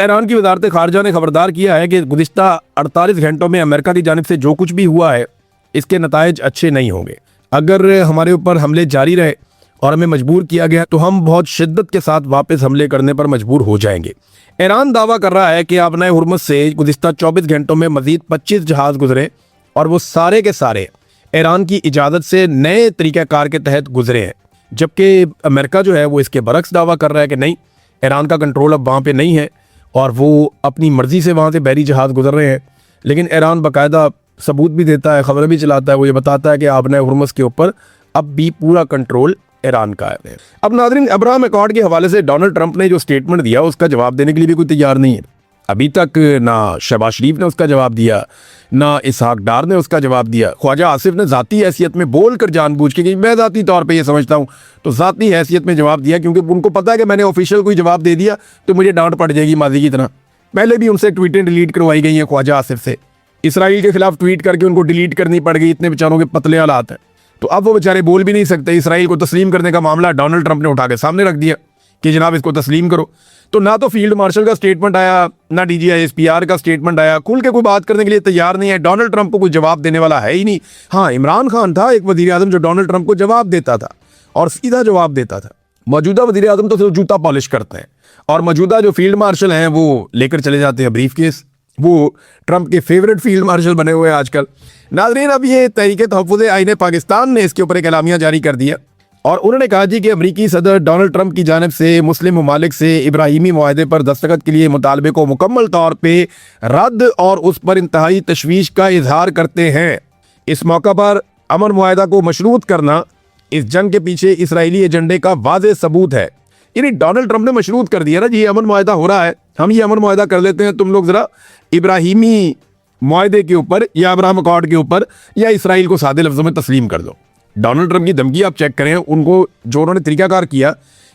Iran की वजारत खारजा ने खबरदार किया है कि गुज़िश्ता 48 घंटों में अमेरिका की जानिब से जो कुछ भी हुआ है इसके नताइज अच्छे नहीं होंगे। अगर हमारे ऊपर हमले जारी रहे और हमें मजबूर किया गया तो हम बहुत शिद्दत के साथ वापस हमले करने पर मजबूर हो जाएंगे। ईरान दावा कर रहा है कि आबनाए हुर्मुज़ से गुज़िश्ता 24 घंटों में मजीद 25 जहाज़ गुजरे और वो सारे के सारे ईरान की इजाज़त से नए तरीक़ाकार के तहत गुजरे हैं, जबकि अमेरिका जो है वो इसके बरक्स दावा कर रहा है कि नहीं, ईरान का कंट्रोल अब वहाँ पे नहीं है और वो अपनी मर्ज़ी से वहाँ से बहरी जहाज़ गुजर रहे हैं। लेकिन ईरान बाकायदा सबूत भी देता है, खबरें भी चलाता है, वो ये बताता है कि आबनाए हुर्मुज़ के ऊपर अब भी पूरा कंट्रोल ईरान का है। अब नाज़रीन, अब्राहम अकॉर्ड के हवाले से डोनाल्ड ट्रंप ने जो स्टेटमेंट दिया उसका जवाब देने के लिए भी कोई तैयार नहीं है। अभी तक ना शहबाज शरीफ ने उसका जवाब दिया, ना इसहाक डार ने उसका जवाब दिया। ख्वाजा आसिफ ने ज़ाती हैसियत में बोलकर जानबूझ के कि मैं ज़ाती तौर पे ये समझता हूँ, तो ज़ाती हैसियत में जवाब दिया, क्योंकि उनको पता है कि मैंने ऑफिशियल कोई जवाब दे दिया तो मुझे डांट पड़ जाएगी माजी की तरह। पहले भी उनसे ट्वीटें डिलीट करवाई गई हैं ख्वाजा आसिफ से, इसराइल के खिलाफ ट्वीट करके उनको डिलीट करनी पड़ गई, इतने बेचारों के पतले हालात हैं। तो अब वो बेचारे बोल भी नहीं सकते। इसराइल को तस्लीम करने का मामला डोनाल्ड ट्रंप ने उठा के सामने रख दिया कि जनाब इसको तस्लीम करो। तो ना तो फील्ड मार्शल का स्टेटमेंट आया, ना DGISPR का स्टेटमेंट आया, खुल के कोई बात करने के लिए तैयार नहीं है। डोनाल्ड ट्रंप को कोई जवाब देने वाला है ही नहीं। हाँ, इमरान खान था एक वजीर आजम जो डोनाल्ड ट्रंप को जवाब देता था और सीधा जवाब देता था। मौजूदा वजीर आजम तो सिर्फ जूता पॉलिश करते हैं और मौजूदा जो फील्ड मार्शल हैं वो लेकर चले जाते हैं ब्रीफ केस। वो ट्रंप के फेवरेट फील्ड मार्शल बने हुए हैं आजकल। नाज़रीन, अब ये तहरीक तहफ़्फ़ुज़ आईन पाकिस्तान ने इसके ऊपर एक एलामिया जारी कर दिया और उन्होंने कहा जी कि अमरीकी सदर डोनाल्ड ट्रंप की जानिब से मुस्लिम ममालिक से इब्राहीमी मुआहदे पर दस्तखत के लिए मुतालबे को मुकम्मल तौर पे रद्द और उस पर इंतहाई तशवीश का इजहार करते हैं। इस मौका पर अमन मुआहदा को मशरूत करना इस जंग के पीछे इसराइली एजेंडे का वाज़ेह सबूत है। यानी डोनाल्ड ट्रंप ने मशरूत कर दिया ना जी, ये अमन मुआहदा हो रहा है, हम ये अमन मुआहदा कर लेते हैं, तुम लोग ज़रा इब्राहीमी मुआहदे के ऊपर या अब्राहम अकॉर्ड के ऊपर या इसराइल को सादे लफ्ज़ों में तस्लीम कर दो। डोनाल्ड ट्रंप की धमकी आप चेक करें, उनको जो उन्होंने तरीकाकार किया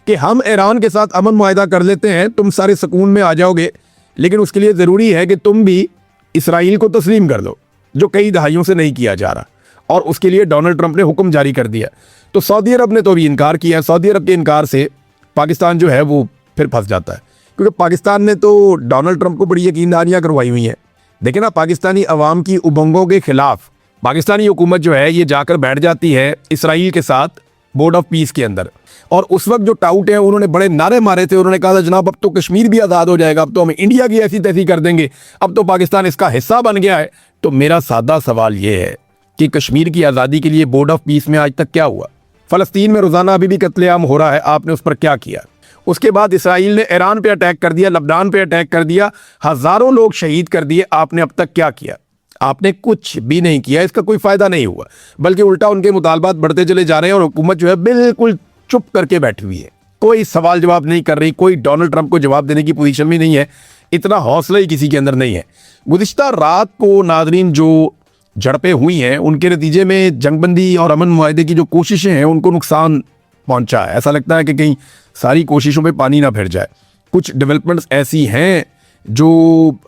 कि हम ईरान के साथ अमन मुआहदा कर लेते हैं, तुम सारे सुकून में आ जाओगे, लेकिन उसके लिए ज़रूरी है कि तुम भी इसराइल को तस्लीम कर दो, जो कई दहाइयों से नहीं किया जा रहा। और उसके लिए डोनाल्ड ट्रंप ने हुक्म जारी कर दिया। तो सऊदी अरब ने तो अभी इनकार किया। सऊदी अरब के इनकार से पाकिस्तान जो है वो फिर फंस जाता है, क्योंकि पाकिस्तान ने तो डोनाल्ड ट्रंप को बड़ी यकीनदानियाँ करवाई हुई हैं। देखिए ना, पाकिस्तानी अवाम की उमंगों के खिलाफ पाकिस्तानी हुकूमत जो है ये जाकर बैठ जाती है इसराइल के साथ बोर्ड ऑफ पीस के अंदर। और उस वक्त जो टाउट है उन्होंने बड़े नारे मारे थे, उन्होंने कहा था जनाब अब तो कश्मीर भी आज़ाद हो जाएगा, अब तो हम इंडिया की ऐसी तैसी कर देंगे, अब तो पाकिस्तान इसका हिस्सा बन गया है। तो मेरा सादा सवाल ये है कि कश्मीर की आज़ादी के लिए बोर्ड ऑफ पीस में आज तक क्या हुआ? फ़लस्तीन में रोज़ाना अभी भी कत्लेआम हो रहा है, आपने उस पर क्या किया? उसके बाद इसराइल ने ईरान पे अटैक कर दिया, लबनान पे अटैक कर दिया, हज़ारों लोग शहीद कर दिए, आपने अब तक क्या किया? आपने कुछ भी नहीं किया। इसका कोई फ़ायदा नहीं हुआ, बल्कि उल्टा उनके मुतालबात बढ़ते चले जा रहे हैं और हुकूमत जो है बिल्कुल चुप करके बैठी हुई है, कोई सवाल जवाब नहीं कर रही, कोई डोनाल्ड ट्रंप को जवाब देने की पोजीशन में नहीं है, इतना हौसला ही किसी के अंदर नहीं है। गुज़िश्ता रात को नाज़रीन जो झड़पें हुई हैं उनके नतीजे में जंगबंदी और अमन मुआहदे की जो कोशिशें हैं उनको नुकसान पहुंचा है। ऐसा लगता है कि कहीं सारी कोशिशों में पानी ना फिर जाए। कुछ डेवलपमेंट्स ऐसी हैं जो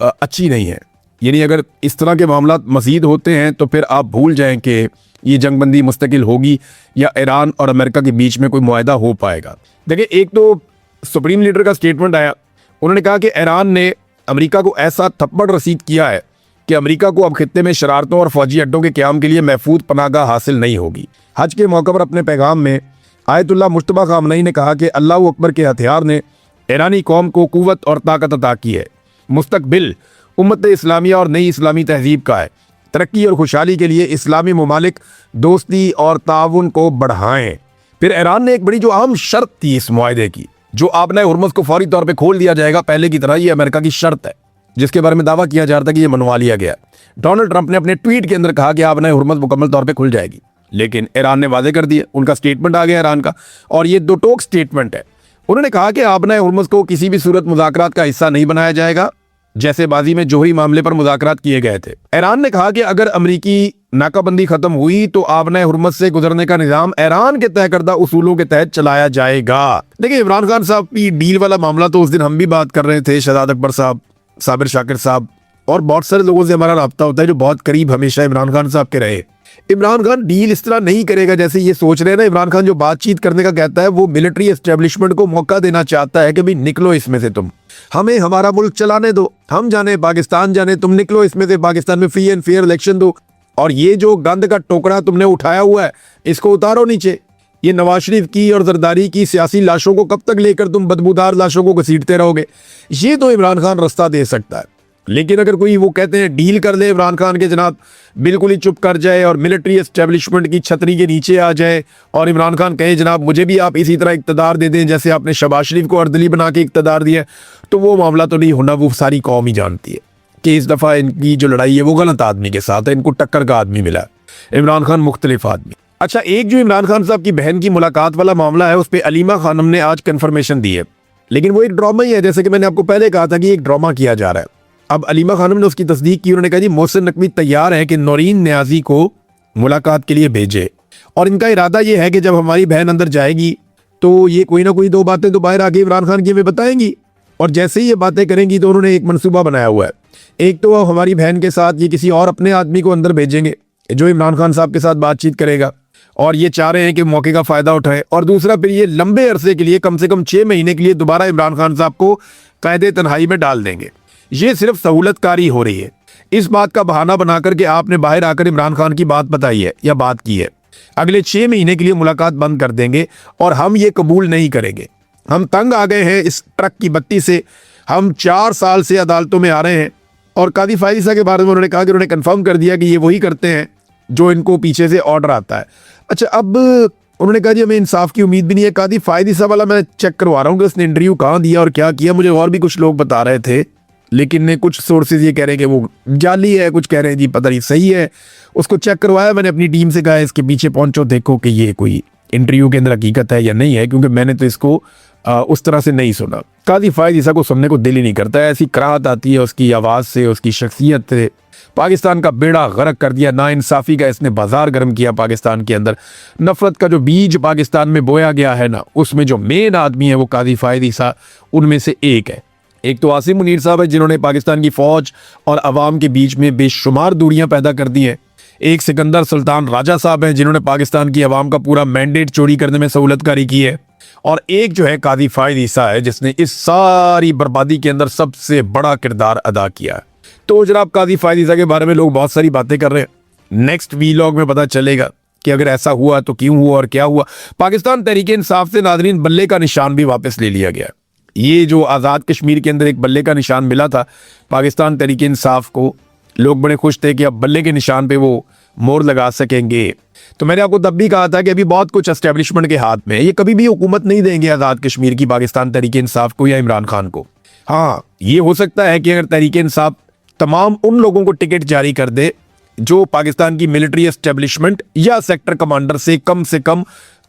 अच्छी नहीं है। यानी अगर इस तरह के मामला मज़ीद होते हैं तो फिर आप भूल जाएं कि ये जंगबंदी मुस्तकिल होगी या ईरान और अमेरिका के बीच में कोई मुआहदा हो पाएगा। देखिए, एक तो सुप्रीम लीडर का स्टेटमेंट आया, उन्होंने कहा कि ईरान ने अमेरिका को ऐसा थप्पड़ रसीद किया है कि अमेरिका को अब खित्ते में शरारतों और फौजी अड्डों के क़याम के लिए महफूज पनाहगाह हासिल नहीं होगी। हज के मौके पर अपने पैगाम में आयतुल्लाह मुश्तबा ख़ामनई ने कहा कि अल्लाह अकबर के हथियार ने ईरानी कौम को क़ुव्वत और ताकत अता की है। मुस्तकबिल उम्मत इस्लामिया और नई इस्लामी तहजीब का है। तरक्की और खुशहाली के लिए इस्लामी ममालिक दोस्ती और ताउन को बढ़ाएं। फिर ईरान ने एक बड़ी जो अहम शर्त थी इस मुआहदे की, जो आबनाए हुर्मुज़ को फौरी तौर पे खोल दिया जाएगा पहले की तरह, ये अमेरिका की शर्त है जिसके बारे में दावा किया जा रहा था कि ये मनवा लिया गया। डोनाल्ड ट्रंप ने अपने ट्वीट के अंदर कहा कि आबनाए हुर्मुज़ मुकम्मल तौर पे खुल जाएगी, लेकिन ईरान ने वादे कर दिए, उनका स्टेटमेंट आ गया ईरान का, और ये दो टोक स्टेटमेंट है। उन्होंने कहा कि आबनाए हुर्मुज़ को किसी भी सूरत मुज़ाकरात का हिस्सा नहीं बनाया जाएगा, जैसे बाजी में जोहरी मामले पर मुज़ाकरात किए गए थे। ईरान ने कहा कि अगर अमरीकी नाकाबंदी खत्म हुई तो आबनाए हुर्मुज़ से गुजरने का निज़ाम ईरान के तय करदा उसूलों के तहत चलाया जाएगा। देखिए, इमरान खान साहब की डील वाला मामला तो उस दिन हम भी बात कर रहे थे, शहजाद अकबर साहब, साबिर शाकिर साहब और बहुत सारे लोगों से हमारा रब्ता होता है जो बहुत करीब हमेशा इमरान खान साहब के रहे। इमरान खान डील इस तरह नहीं करेगा जैसे ये सोच रहे हैं ना। इमरान खान जो बातचीत करने का कहता है वो मिलिट्री एस्टेब्लिशमेंट को मौका देना चाहता है कि भाई निकलो इसमें से, तुम हमें हमारा मुल्क चलाने दो, हम जाने पाकिस्तान जाने, तुम निकलो इसमें से, पाकिस्तान में फ्री एंड फेयर इलेक्शन दो, और ये जो गंद का टोकरा तुमने उठाया हुआ है इसको उतारो नीचे। ये नवाज शरीफ की और जरदारी की सियासी लाशों को कब तक लेकर तुम बदबूदार लाशों को घसीटते रहोगे? ये तो इमरान खान रास्ता दे सकता है। लेकिन अगर कोई वो कहते हैं डील कर ले इमरान खान के, जनाब बिल्कुल ही चुप कर जाए और मिलिट्री एस्टेब्लिशमेंट की छतरी के नीचे आ जाए और इमरान खान कहे जनाब मुझे भी आप इसी तरह इक़्तिदार दे दें जैसे आपने शहबाज शरीफ को अर्दली बना के इक़्तिदार दिया, तो वो मामला तो नहीं होना। वो सारी कौम ही जानती है कि इस दफ़ा इनकी जो लड़ाई है वो गलत आदमी के साथ है, इनको टक्कर का आदमी मिला है। इमरान खान मुख्तलिफ आदमी। अच्छा, एक जो इमरान खान साहब की बहन की मुलाकात वाला मामला है उस पर अलीमा खानम ने आज कन्फर्मेशन दी है, लेकिन वो एक ड्रामा ही है। जैसे कि मैंने आपको पहले कहा था कि एक ड्रामा किया जा रहा है। अब अलीमा खानम ने उसकी तस्दीक की। उन्होंने कहा जी मोहसिन नकवी तैयार है कि नौरीन न्याजी को मुलाकात के लिए भेजे, और इनका इरादा ये है कि जब हमारी बहन अंदर जाएगी तो ये कोई ना कोई दो बातें तो बाहर आके इमरान खान की हमें बताएंगी, और जैसे ही ये बातें करेंगी तो उन्होंने एक मंसूबा बनाया हुआ है। एक तो हमारी बहन के साथ ये किसी और अपने आदमी को अंदर भेजेंगे जो इमरान खान साहब के साथ बातचीत करेगा, और ये चाह रहे हैं कि मौके का फ़ायदा उठाएं। और दूसरा फिर ये लंबे अरसे के लिए कम से कम 6 महीने के लिए दोबारा इमरान खान साहब को कैद तन्हाई में डाल देंगे। ये सिर्फ सहूलतकारी हो रही है। इस बात का बहाना बना करके आपने बाहर आकर इमरान खान की बात बताई है या बात की है, अगले 6 महीने के लिए मुलाकात बंद कर देंगे और हम ये कबूल नहीं करेंगे। हम तंग आ गए हैं इस ट्रक की बत्ती से। हम 4 साल से अदालतों में आ रहे हैं। और कादी फायदी साहब के बारे में उन्होंने कहा कि उन्होंने कंफर्म कर दिया कि ये वही करते हैं जो इनको पीछे से ऑर्डर आता है। अच्छा, अब उन्होंने कहा जी हमें इंसाफ की उम्मीद भी नहीं है। कादी फायदी साहब वाला मैं चेक करवा रहा हूँ कि उसने इंटरव्यू कहाँ दिया और क्या किया। मुझे और भी कुछ लोग बता रहे थे, लेकिन कुछ सोर्सेज ये कह रहे हैं कि वो जाली है, कुछ कह रहे हैं जी पता नहीं सही है। उसको चेक करवाया मैंने, अपनी टीम से कहा इसके पीछे पहुंचो, देखो कि ये कोई इंटरव्यू के अंदर हकीकत है या नहीं है, क्योंकि मैंने तो इसको उस तरह से नहीं सुना। कादी फायद ईसा को सुनने को दिल ही नहीं करता है। ऐसी कराहत आती है उसकी आवाज़ से, उसकी शख्सियत से। पाकिस्तान का बेड़ा गर्क कर दिया, नाइंसाफ़ी का इसने बाजार गर्म किया पाकिस्तान के अंदर। नफरत का जो बीज पाकिस्तान में बोया गया है ना, उसमें जो मेन आदमी है वो कादी फायद ईसा उनमें से एक है। एक तो आसिम मुनीर साहब है जिन्होंने पाकिस्तान की फ़ौज और अवाम के बीच में बेशुमार दूरियां पैदा कर दी हैं। एक सिकंदर सुल्तान राजा साहब हैं जिन्होंने पाकिस्तान की अवाम का पूरा मैंडेट चोरी करने में सहूलतकारी की है। और एक जो है कादी फायद ईसा है जिसने इस सारी बर्बादी के अंदर सबसे बड़ा किरदार अदा किया है। तो जनाब कादी फायद ईसा के बारे में लोग बहुत सारी बातें कर रहे हैं। नेक्स्ट वीलॉग में पता चलेगा कि अगर ऐसा हुआ तो क्यों हुआ और क्या हुआ। पाकिस्तान तहरीक इंसाफ से नाज़रीन बल्ले का निशान भी वापस ले लिया गया। ये जो आज़ाद कश्मीर के अंदर एक बल्ले का निशान मिला था पाकिस्तान तहरीक इंसाफ को, लोग बड़े खुश थे कि अब बल्ले के निशान पे वो मोहर लगा सकेंगे। तो मैंने आपको तब भी कहा था कि अभी बहुत कुछ एस्टेब्लिशमेंट के हाथ में है। ये कभी भी हुकूमत नहीं देंगे आज़ाद कश्मीर की पाकिस्तान तहरीक इंसाफ को या इमरान खान को। हाँ, ये हो सकता है कि अगर तहरीक इंसाफ तमाम उन लोगों को टिकट जारी कर दे जो पाकिस्तान की मिलिट्री एस्टेब्लिशमेंट या सेक्टर कमांडर से कम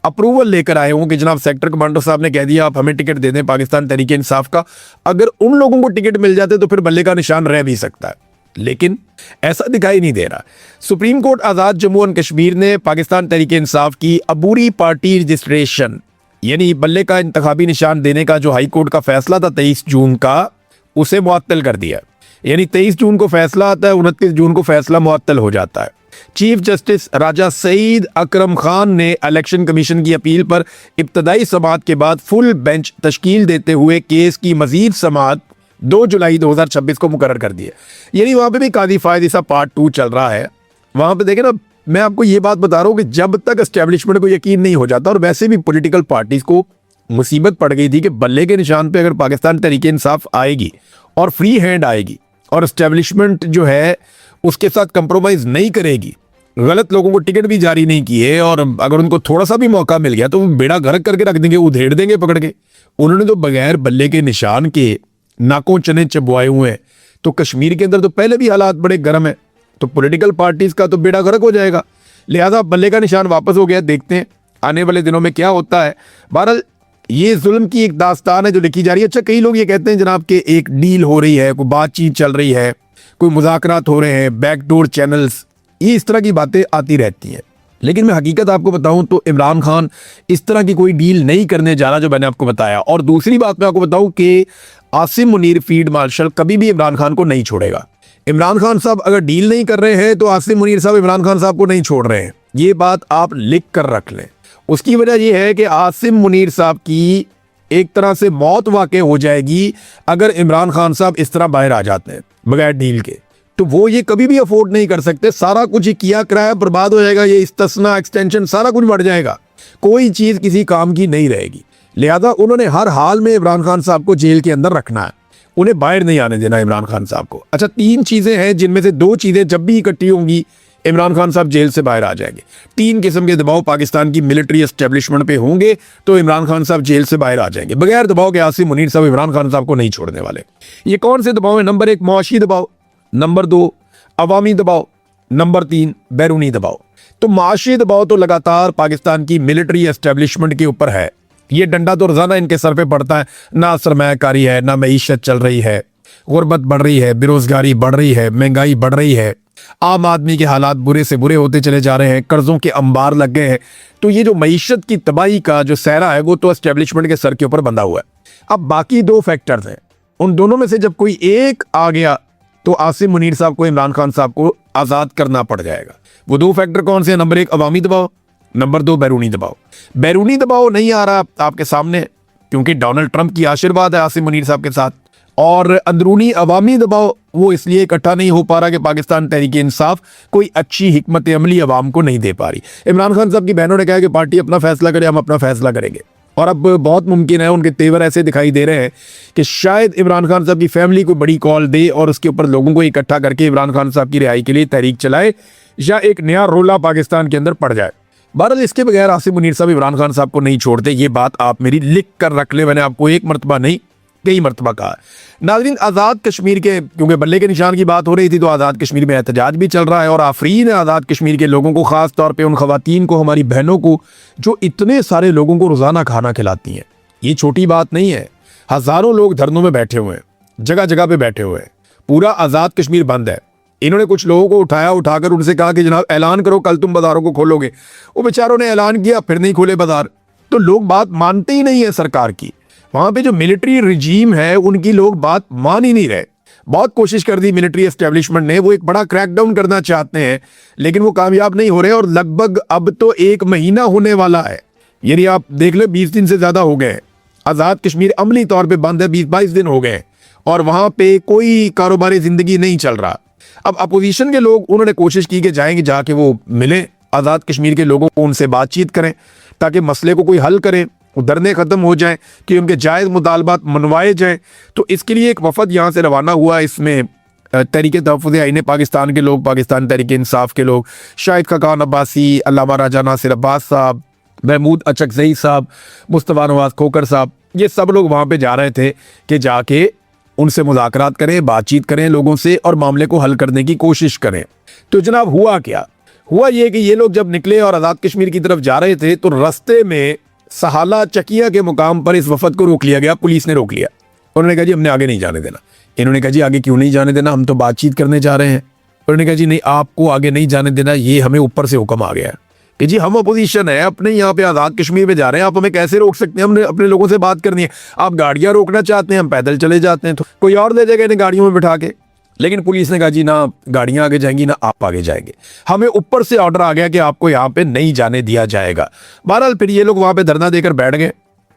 अप्रूवल लेकर आए हों कि जनाब सेक्टर कमांडर साहब ने कह दिया आप हमें टिकट दे दें पाकिस्तान तहरीक इंसाफ का। अगर उन लोगों को टिकट मिल जाते तो फिर बल्ले का निशान रह भी सकता है, लेकिन ऐसा दिखाई नहीं दे रहा। Supreme court Azad Jammu and Kashmir ने पाकिस्तान तहरीक इंसाफ की अबूरी पार्टी रजिस्ट्रेशन यानी बल्ले का इंतखाबी निशान देने का जो हाई कोर्ट का फैसला था 23 जून का, उसे मुअत्तल कर दिया। यानी 23 जून को फैसला आता है, 29 जून को फैसला मुअत्तल हो जाता है। चीफ जस्टिस राजा सईद अकरम खान ने इलेक्शन कमीशन की अपील पर इब्तदाई समाअत के बाद फुल बेंच तश्कील देते हुए केस की मजीद समाअत 2 जुलाई 2026 को मुकर्रर कर दिया। यानी वहाँ पे भी कादी फायद ईसा पार्ट 2 चल रहा है। वहाँ पे देखें ना, मैं आपको ये बात बता रहा हूँ कि जब तक एस्टेब्लिशमेंट को यकीन नहीं हो जाता, और वैसे भी पॉलिटिकल पार्टीज को मुसीबत पड़ गई थी कि बल्ले के निशान पे अगर पाकिस्तान तहरीक इंसाफ आएगी और फ्री हैंड आएगी और एस्टेब्लिशमेंट जो है उसके साथ कंप्रोमाइज नहीं करेगी, गलत लोगों को टिकट भी जारी नहीं किए, और अगर उनको थोड़ा सा भी मौका मिल गया तो वो बेड़ा गर्क करके रख देंगे, उधेड़ देंगे पकड़ के। उन्होंने तो बगैर बल्ले के निशान के नाकों चने चबवाए हुए हैं। तो कश्मीर के अंदर तो पहले भी हालात बड़े गर्म है, तो पॉलिटिकल पार्टीज का तो बेड़ा गर्क हो जाएगा। लिहाजा बल्ले का निशान वापस हो गया। देखते हैं आने वाले दिनों में क्या होता है। बहरहाल ये जुल्म की एक दास्तान है जो लिखी जा रही है। अच्छा, कई लोग ये कहते हैं जनाब कि एक डील हो रही है, कोई बातचीत चल रही है, कोई मुज़ाकरात हो रहे हैं, बैकडोर चैनल्स, ये इस तरह की बातें आती रहती हैं। लेकिन मैं हकीकत आपको बताऊं तो इमरान खान इस तरह की कोई डील नहीं करने जा रहा जो मैंने आपको बताया। और दूसरी बात मैं आपको बताऊं कि आसिम मुनीर फील्ड मार्शल कभी भी इमरान खान को नहीं छोड़ेगा। इमरान खान साहब अगर डील नहीं कर रहे हैं तो आसिम मुनीर साहब इमरान खान साहब को नहीं छोड़ रहे हैं, ये बात आप लिख कर रख लें। उसकी वजह यह है कि आसिम मुनीर साहब की एक तरह से मौत वाक़ई हो जाएगी अगर इमरान खान साहब इस तरह बाहर आ जाते हैं बगैर डील के, तो वो ये कभी भी अफोर्ड नहीं कर सकते। सारा कुछ ये किया कराया बर्बाद हो जाएगा, ये इस्तना एक्सटेंशन सारा कुछ बढ़ जाएगा, कोई चीज़ किसी काम की नहीं रहेगी। लिहाजा उन्होंने हर हाल में इमरान खान साहब को जेल के अंदर रखना है, उन्हें बाहर नहीं आने देना इमरान खान साहब को। अच्छा, 3 चीज़ें हैं जिनमें से 2 चीज़ें जब भी इकट्ठी होंगी इमरान खान साहब जेल से बाहर आ जाएंगे। 3 किस्म के दबाव पाकिस्तान की मिलिट्री एस्टेब्लिशमेंट पे होंगे तो इमरान खान साहब जेल से बाहर आ जाएंगे। बगैर दबाव के आसिम मुनीर साहब इमरान खान साहब को नहीं छोड़ने वाले। ये कौन से दबाव है? नंबर 1 मुआशी दबाव, नंबर 2 अवामी दबाव, नंबर 3 बैरूनी दबाव। तो मुआशी दबाव तो लगातार पाकिस्तान की मिलिट्री एस्टेब्लिशमेंट के ऊपर है, ये डंडा तो रोजाना इनके सर पे पड़ता है। ना सरमायाकारी है, ना मईशत चल रही है, गुर्बत बढ़ रही है, बेरोजगारी बढ़ रही है, महंगाई बढ़ रही है, आम आदमी के हालात बुरे से बुरे होते चले जा रहे हैं, कर्जों के अंबार लग गए हैं। तो ये जो मईशत की तबाही का जो सहरा है वो तो एस्टेब्लिशमेंट के सर के ऊपर बंधा हुआ है। अब बाकी 2 फैक्टर्स हैं, उन दोनों में से जब कोई एक आ गया तो आसिम मुनीर साहब को इमरान खान साहब को आज़ाद करना पड़ जाएगा। वो 2 फैक्टर कौन से हैं? नंबर 1 अवामी दबाव, नंबर 2 बैरूनी दबाव। बैरूनी दबाव नहीं आ रहा आपके सामने क्योंकि डोनाल्ड ट्रंप की आशीर्वाद है आसिम मुनीर साहब के साथ, और अंदरूनी अवामी दबाव वो इसलिए इकट्ठा नहीं हो पा रहा कि पाकिस्तान तहरीक इंसाफ कोई अच्छी हिकमत अमली अवाम को नहीं दे पा रही। इमरान खान साहब की बहनों ने कहा कि पार्टी अपना फैसला करे, हम अपना फैसला करेंगे, और अब बहुत मुमकिन है, उनके तेवर ऐसे दिखाई दे रहे हैं कि शायद इमरान खान साहब की फैमिली को बड़ी कॉल दे और उसके ऊपर लोगों को इकट्ठा करके इमरान खान साहब की रिहाई के लिए तहरीक चलाए, या एक नया रोला पाकिस्तान के अंदर पड़ जाए। बहरहाल इसके बगैर आसिम मुनीर साहब इमरान खान साहब को नहीं छोड़ते, ये बात आप मेरी लिख कर रख ले। मैंने आपको एक मरतबा नहीं कई मरतबा कहा। नाज़रीन, आज़ाद कश्मीर के क्योंकि बल्ले के निशान की बात हो रही थी तो आज़ाद कश्मीर में एहतजाज भी चल रहा है, और आफरीन है आज़ाद कश्मीर के लोगों को, ख़ास तौर पे उन ख़वातीन को, हमारी बहनों को जो इतने सारे लोगों को रोज़ाना खाना खिलाती हैं। ये छोटी बात नहीं है, हज़ारों लोग धरनों में बैठे हुए हैं, जगह जगह पे बैठे हुए हैं, पूरा आज़ाद कश्मीर बंद है। इन्होंने कुछ लोगों को उठाकर उनसे कहा कि जनाब ऐलान करो कल तुम बाज़ारों को खोलोगे। वो बेचारों ने ऐलान किया, फिर नहीं खोले बाज़ार। तो लोग बात मानते ही नहीं है सरकार की। वहाँ पे जो मिलिट्री रिजीम है उनकी लोग बात मान ही नहीं रहे। बहुत कोशिश कर दी मिलिट्री एस्टेब्लिशमेंट ने, वो एक बड़ा क्रैकडाउन करना चाहते हैं लेकिन वो कामयाब नहीं हो रहे, और लगभग अब तो 1 महीना होने वाला है, यानी आप देख ले 20 दिन से ज़्यादा हो गए। आज़ाद कश्मीर अमली तौर पर बंद है, 20-22 दिन हो गए, और वहाँ पे कोई कारोबारी ज़िंदगी नहीं चल रहा। अब अपोजिशन के लोग उन्होंने कोशिश की कि जाएंगे, जाके वो मिलें आज़ाद कश्मीर के लोगों को, उनसे बातचीत करें ताकि मसले को कोई हल करें, धरने ख़त्म हो जाएं, कि उनके जायज़ मुतालबात मनवाए जाएं। तो इसके लिए एक वफद यहाँ से रवाना हुआ। इसमें तहरीक तहफ़्फ़ुज़ आईन पाकिस्तान के लोग, पाकिस्तान तहरीक इंसाफ के लोग, शाहिद खाकान अब्बासी, अल्लामा राजा नासिर अब्बास साहब, महमूद अचकज़ई साहब, मुस्तफ़ा नवाज़ खोकर साहब, ये सब लोग वहाँ पे जा रहे थे कि जाके उनसे मुज़ाकरात करें, बातचीत करें लोगों से और मामले को हल करने की कोशिश करें। तो जनाब हुआ क्या? हुआ ये कि ये लोग जब निकले और आज़ाद कश्मीर की तरफ जा रहे थे तो रास्ते में सहाला चकिया के मुकाम पर इस वफद को रोक लिया गया, पुलिस ने रोक लिया। उन्होंने कहा जी हमने आगे नहीं जाने देना। इन्होंने कहा जी आगे क्यों नहीं जाने देना, हम तो बातचीत करने जा रहे हैं। उन्होंने कहा जी नहीं, आपको आगे नहीं जाने देना, ये हमें ऊपर से हुक्म आ गया है कि जी हम अपोजिशन है, अपने यहाँ पे आज़ाद कश्मीर में जा रहे हैं, आप हमें कैसे रोक सकते हैं, हमने अपने लोगों से बात करनी है। आप गाड़ियाँ रोकना चाहते हैं, हम पैदल चले जाते हैं, तो कोई और ले जाएगा इन्हें गाड़ियों में बिठा के। लेकिन पुलिस ने कहा जी ना गाड़ियाँ आगे जाएंगी ना आप आगे जाएंगे, हमें ऊपर से ऑर्डर आ गया कि आपको यहाँ पे नहीं जाने दिया जाएगा। बहरहाल फिर ये लोग वहाँ पे धरना देकर बैठ गए,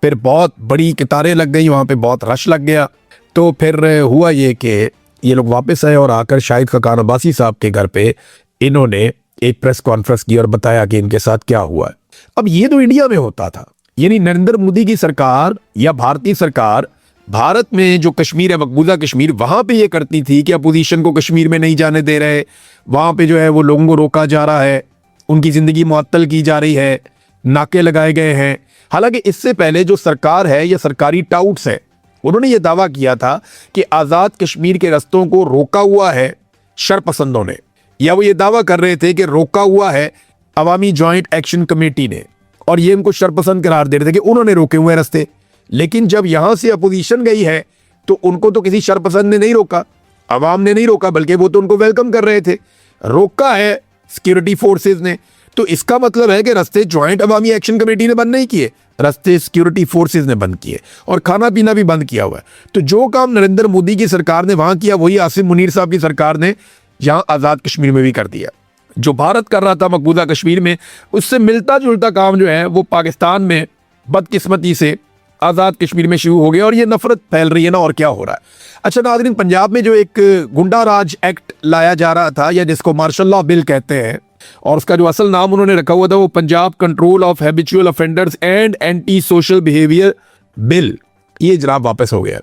फिर बहुत बड़ी कतारें लग गई, वहाँ पे बहुत रश लग गया। तो फिर हुआ ये कि ये लोग वापस आए और आकर शाहिद खाकान अब्बासी साहब के घर पे इन्होंने एक प्रेस कॉन्फ्रेंस की और बताया कि इनके साथ क्या हुआ है। अब ये तो इंडिया में होता था, यानी नरेंद्र मोदी की सरकार या भारतीय सरकार भारत में जो कश्मीर है, मकबूजा कश्मीर, वहां पे ये करती थी कि अपोजिशन को कश्मीर में नहीं जाने दे रहे, वहां पे जो है वो लोगों को रोका जा रहा है, उनकी ज़िंदगी मुअत्तल की जा रही है, नाके लगाए गए हैं। हालांकि इससे पहले जो सरकार है या सरकारी टाउट्स है, उन्होंने ये दावा किया था कि आज़ाद कश्मीर के रस्तों को रोका हुआ है शरपसंदों ने, या वो ये दावा कर रहे थे कि रोका हुआ है अवामी जॉइंट एक्शन कमेटी ने, और ये उनको शरपसंद करार दे रहे थे कि उन्होंने रोके हुए रास्ते। लेकिन जब यहां से अपोजिशन गई है तो उनको तो किसी शरपसंद ने नहीं रोका, अवाम ने नहीं रोका, बल्कि वो तो उनको वेलकम कर रहे थे। रोका है सिक्योरिटी फोर्सेस ने। तो इसका मतलब है कि रास्ते ज्वाइंट अवामी एक्शन कमेटी ने बंद नहीं किए, रास्ते सिक्योरिटी फोर्सेस ने बंद किए और खाना पीना भी बंद किया हुआ है। तो जो काम नरेंद्र मोदी की सरकार ने वहां किया वही आसिम मुनीर साहब की सरकार ने यहां आज़ाद कश्मीर में भी कर दिया। जो भारत कर रहा था मकबूजा कश्मीर में, उससे मिलता जुलता काम जो है वो पाकिस्तान में बदकिस्मती से आज़ाद कश्मीर में शुरू हो गया और ये नफरत फैल रही है ना, और क्या हो रहा है। अच्छा नाज़रीन, पंजाब में जो एक गुंडा राज एक्ट लाया जा रहा था या जिसको मार्शल लॉ बिल कहते हैं, और उसका जो असल नाम उन्होंने रखा हुआ था वो Punjab control of habitual offenders and anti social behaviour bill, ये जनाब वापस हो गया।